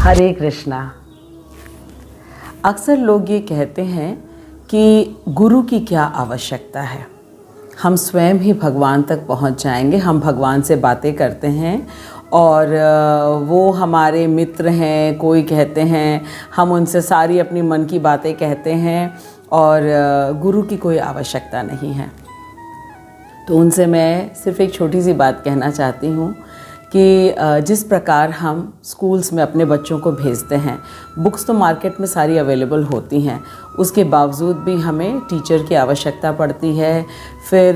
हरे कृष्णा। अक्सर लोग ये कहते हैं कि गुरु की क्या आवश्यकता है, हम स्वयं ही भगवान तक पहुंच जाएंगे। हम भगवान से बातें करते हैं और वो हमारे मित्र हैं। कोई कहते हैं हम उनसे सारी अपनी मन की बातें कहते हैं और गुरु की कोई आवश्यकता नहीं है। तो उनसे मैं सिर्फ़ एक छोटी सी बात कहना चाहती हूँ कि जिस प्रकार हम स्कूल्स में अपने बच्चों को भेजते हैं, बुक्स तो मार्केट में सारी अवेलेबल होती हैं, उसके बावजूद भी हमें टीचर की आवश्यकता पड़ती है, फिर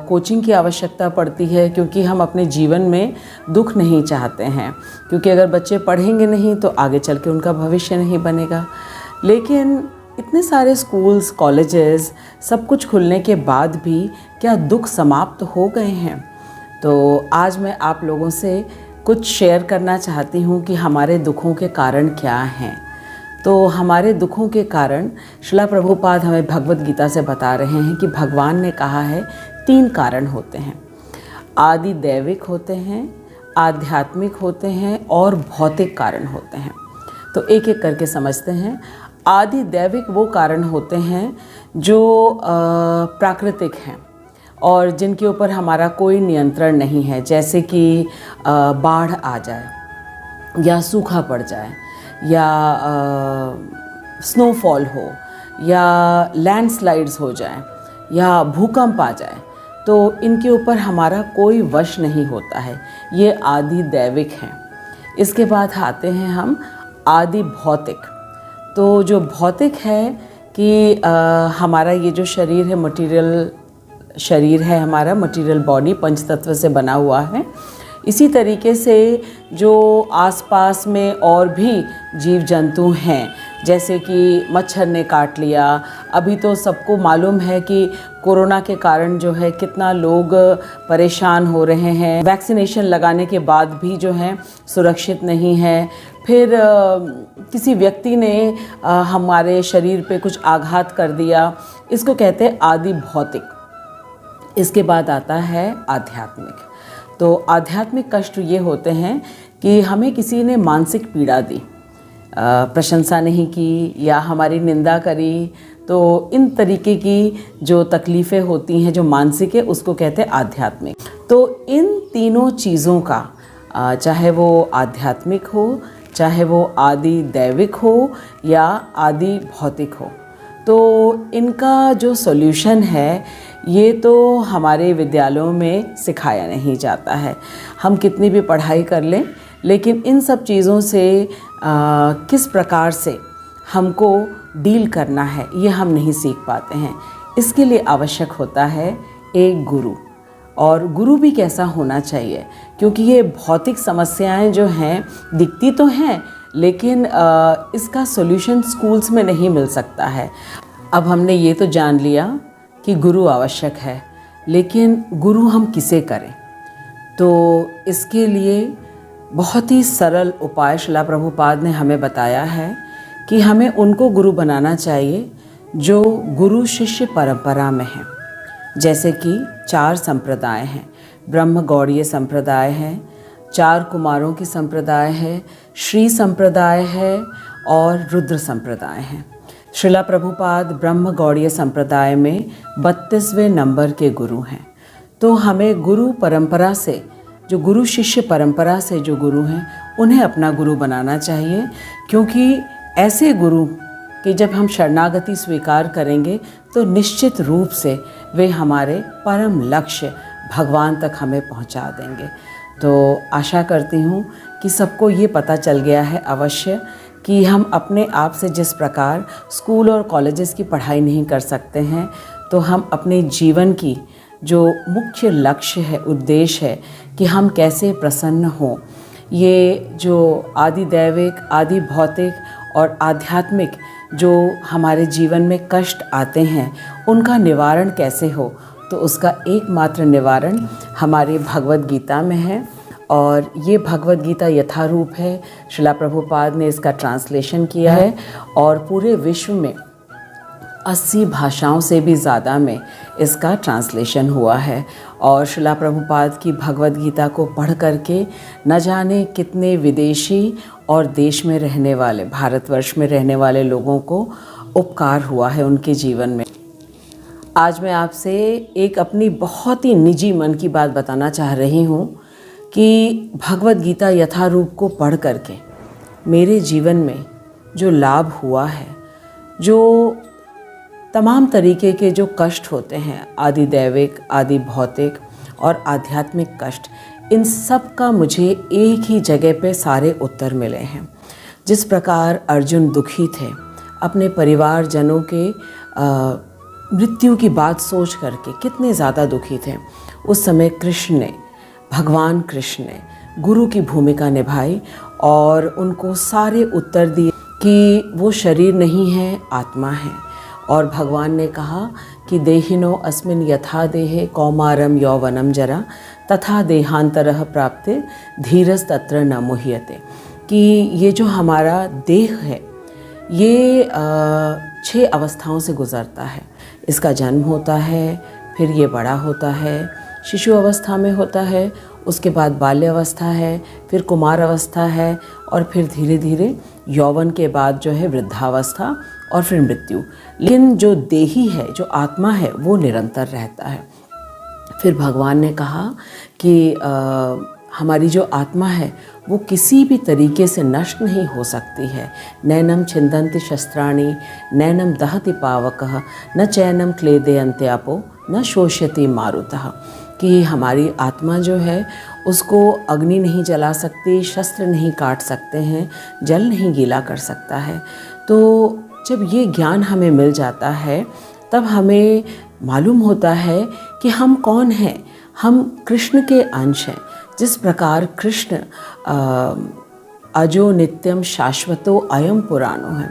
कोचिंग की आवश्यकता पड़ती है, क्योंकि हम अपने जीवन में दुख नहीं चाहते हैं। क्योंकि अगर बच्चे पढ़ेंगे नहीं तो आगे चल के उनका भविष्य नहीं बनेगा। लेकिन इतने सारे स्कूल्स, कॉलेजेस, सब कुछ खुलने के बाद भी क्या दुख समाप्त हो गए हैं? तो आज मैं आप लोगों से कुछ शेयर करना चाहती हूँ कि हमारे दुखों के कारण क्या हैं। तो हमारे दुखों के कारण श्रील प्रभुपाद हमें भगवद गीता से बता रहे हैं कि भगवान ने कहा है 3 कारण होते हैं। आदि दैविक होते हैं, आध्यात्मिक होते हैं और भौतिक कारण होते हैं। तो एक एक करके समझते हैं। आदि दैविक वो कारण होते हैं जो प्राकृतिक हैं और जिनके ऊपर हमारा कोई नियंत्रण नहीं है, जैसे कि बाढ़ आ जाए या सूखा पड़ जाए या स्नोफॉल हो या लैंडस्लाइड्स हो जाए या भूकंप आ जाए, तो इनके ऊपर हमारा कोई वश नहीं होता है। ये आदि दैविक हैं। इसके बाद आते हैं हम आदि भौतिक। तो जो भौतिक है कि हमारा ये जो शरीर है, मटेरियल शरीर है, हमारा मटेरियल बॉडी पंच तत्व से बना हुआ है। इसी तरीके से जो आसपास में और भी जीव जंतु हैं, जैसे कि मच्छर ने काट लिया। अभी तो सबको मालूम है कि कोरोना के कारण जो है कितना लोग परेशान हो रहे हैं। वैक्सीनेशन लगाने के बाद भी जो है सुरक्षित नहीं है। फिर किसी व्यक्ति ने हमारे शरीर पे कुछ आघात कर दिया, इसको कहते हैं आदि भौतिक। इसके बाद आता है आध्यात्मिक। तो आध्यात्मिक कष्ट ये होते हैं कि हमें किसी ने मानसिक पीड़ा दी, प्रशंसा नहीं की या हमारी निंदा करी, तो इन तरीके की जो तकलीफ़ें होती हैं जो मानसिक है, उसको कहते हैं आध्यात्मिक। तो इन तीनों चीज़ों का चाहे वो आध्यात्मिक हो, चाहे वो आदि दैविक हो या आदि भौतिक हो, तो इनका जो सॉल्यूशन है ये तो हमारे विद्यालयों में सिखाया नहीं जाता है। हम कितनी भी पढ़ाई कर लें, लेकिन इन सब चीज़ों से किस प्रकार से हमको डील करना है ये हम नहीं सीख पाते हैं। इसके लिए आवश्यक होता है एक गुरु। और गुरु भी कैसा होना चाहिए, क्योंकि ये भौतिक समस्याएं जो हैं दिखती तो हैं, लेकिन इसका सॉल्यूशन स्कूल्स में नहीं मिल सकता है। अब हमने ये तो जान लिया कि गुरु आवश्यक है, लेकिन गुरु हम किसे करें? तो इसके लिए बहुत ही सरल उपाय श्रील प्रभुपाद ने हमें बताया है कि हमें उनको गुरु बनाना चाहिए जो गुरु शिष्य परंपरा में हैं। जैसे कि 4 संप्रदाय हैं। ब्रह्म गौड़ीय संप्रदाय है, 4 कुमारों की संप्रदाय है, श्री संप्रदाय है और रुद्र संप्रदाय है। श्रील प्रभुपाद ब्रह्म गौड़ीय संप्रदाय में 32वें नंबर के गुरु हैं। तो हमें गुरु परंपरा से, जो गुरु शिष्य परंपरा से जो गुरु हैं, उन्हें अपना गुरु बनाना चाहिए, क्योंकि ऐसे गुरु कि जब हम शरणागति स्वीकार करेंगे तो निश्चित रूप से वे हमारे परम लक्ष्य भगवान तक हमें पहुंचा देंगे। तो आशा करती हूँ कि सबको ये पता चल गया है अवश्य कि हम अपने आप से जिस प्रकार स्कूल और कॉलेजेस की पढ़ाई नहीं कर सकते हैं, तो हम अपने जीवन की जो मुख्य लक्ष्य है, उद्देश्य है कि हम कैसे प्रसन्न हों, ये जो आदि दैविक, आदि भौतिक और आध्यात्मिक जो हमारे जीवन में कष्ट आते हैं, उनका निवारण कैसे हो, तो उसका एकमात्र निवारण हमारी भगवद गीता में है। और ये भगवद गीता यथारूप है। श्रील प्रभुपाद ने इसका ट्रांसलेशन किया है और पूरे विश्व में 80 भाषाओं से भी ज़्यादा में इसका ट्रांसलेशन हुआ है। और श्रीला प्रभुपाद की भगवद गीता को पढ़ करके न जाने कितने विदेशी और देश में रहने वाले, भारतवर्ष में रहने वाले लोगों को उपकार हुआ है उनके जीवन में। आज मैं आपसे एक अपनी बहुत ही निजी मन की बात बताना चाह रही हूँ कि भगवद गीता यथारूप को पढ़ करके मेरे जीवन में जो लाभ हुआ है, जो तमाम तरीके के जो कष्ट होते हैं, आदि दैविक, आदि भौतिक और आध्यात्मिक कष्ट, इन सब का मुझे एक ही जगह पे सारे उत्तर मिले हैं। जिस प्रकार अर्जुन दुखी थे, अपने परिवारजनों के मृत्यु की बात सोच करके कितने ज़्यादा दुखी थे, उस समय कृष्ण ने, भगवान कृष्ण ने गुरु की भूमिका निभाई और उनको सारे उत्तर दिए कि वो शरीर नहीं है, आत्मा है। और भगवान ने कहा कि देहिनो अस्मिन् यथा देहे कौमारम यौवनम जरा तथा देहांतरः प्राप्ते धीरज तत्र न मुह्यते, कि ये जो हमारा देह है ये 6 अवस्थाओं से गुज़रता है। इसका जन्म होता है, फिर ये बड़ा होता है, शिशु अवस्था में होता है, उसके बाद बाल्य अवस्था है, फिर कुमार अवस्था है, और फिर धीरे धीरे यौवन के बाद जो है वृद्धावस्था और फिर मृत्यु। लेकिन जो देही है, जो आत्मा है, वो निरंतर रहता है। फिर भगवान ने कहा कि हमारी जो आत्मा है वो किसी भी तरीके से नष्ट नहीं हो सकती है। नैनम छिन्दन्ति शस्त्राणि नैनम दहति पावकः न चैनम क्लेदयन्त्यापो न शोष्यति मारुतः, कि हमारी आत्मा जो है उसको अग्नि नहीं जला सकती, शस्त्र नहीं काट सकते हैं, जल नहीं गीला कर सकता है। तो जब ये ज्ञान हमें मिल जाता है तब हमें मालूम होता है कि हम कौन हैं। हम कृष्ण के अंश हैं। जिस प्रकार कृष्ण अजो नित्यम शाश्वतो अयम पुराणो है,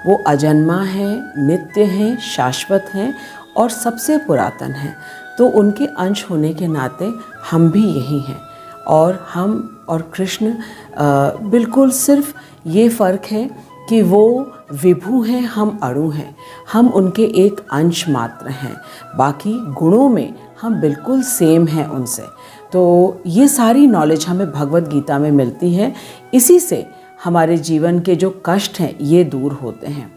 वो अजन्मा है, नित्य हैं, शाश्वत हैं और सबसे पुरातन हैं। तो उनके अंश होने के नाते हम भी यही हैं। और हम और कृष्ण बिल्कुल सिर्फ ये फ़र्क है कि वो विभु हैं, हम अणु हैं। हम उनके एक अंश मात्र हैं, बाकी गुणों में हम बिल्कुल सेम हैं उनसे। तो ये सारी नॉलेज हमें भगवद गीता में मिलती है। इसी से हमारे जीवन के जो कष्ट हैं ये दूर होते हैं।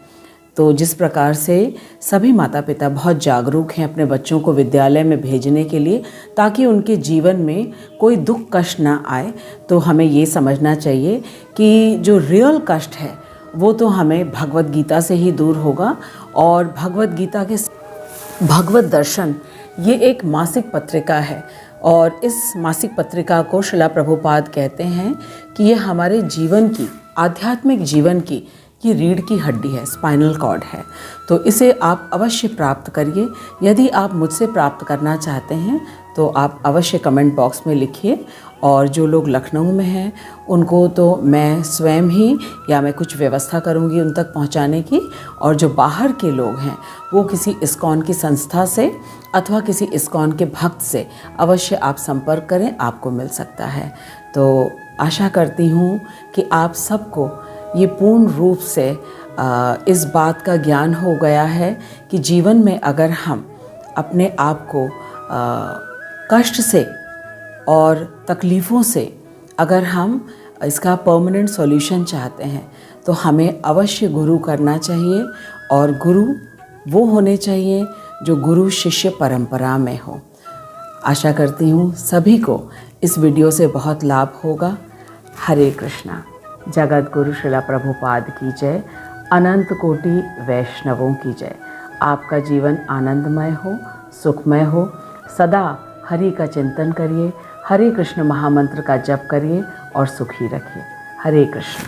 तो जिस प्रकार से सभी माता पिता बहुत जागरूक हैं अपने बच्चों को विद्यालय में भेजने के लिए ताकि उनके जीवन में कोई दुख कष्ट ना आए, तो हमें ये समझना चाहिए कि जो रियल कष्ट है वो तो हमें भगवद गीता से ही दूर होगा। और भगवद गीता के भगवत दर्शन ये एक मासिक पत्रिका है और इस मासिक पत्रिका को श्रीला प्रभुपाद कहते हैं कि ये हमारे जीवन की, आध्यात्मिक जीवन की ये रीढ़ की हड्डी है, स्पाइनल कॉर्ड है। तो इसे आप अवश्य प्राप्त करिए। यदि आप मुझसे प्राप्त करना चाहते हैं तो आप अवश्य कमेंट बॉक्स में लिखिए। और जो लोग लखनऊ में हैं उनको तो मैं स्वयं ही या मैं कुछ व्यवस्था करूंगी उन तक पहुंचाने की। और जो बाहर के लोग हैं वो किसी इस्कॉन की संस्था से अथवा किसी इस्कॉन के भक्त से अवश्य आप संपर्क करें, आपको मिल सकता है। तो आशा करती हूँ कि आप सबको ये पूर्ण रूप से इस बात का ज्ञान हो गया है कि जीवन में अगर हम अपने आप को कष्ट से और तकलीफ़ों से अगर हम इसका परमानेंट सॉल्यूशन चाहते हैं तो हमें अवश्य गुरु करना चाहिए। और गुरु वो होने चाहिए जो गुरु शिष्य परंपरा में हो। आशा करती हूँ सभी को इस वीडियो से बहुत लाभ होगा। हरे कृष्णा। जगत गुरु श्रीला प्रभुपाद की जय। अनंत कोटि वैष्णवों की जय। आपका जीवन आनंदमय हो, सुखमय हो। सदा हरि का चिंतन करिए, हरे कृष्ण महामंत्र का जप करिए और सुखी रखिए। हरे कृष्ण।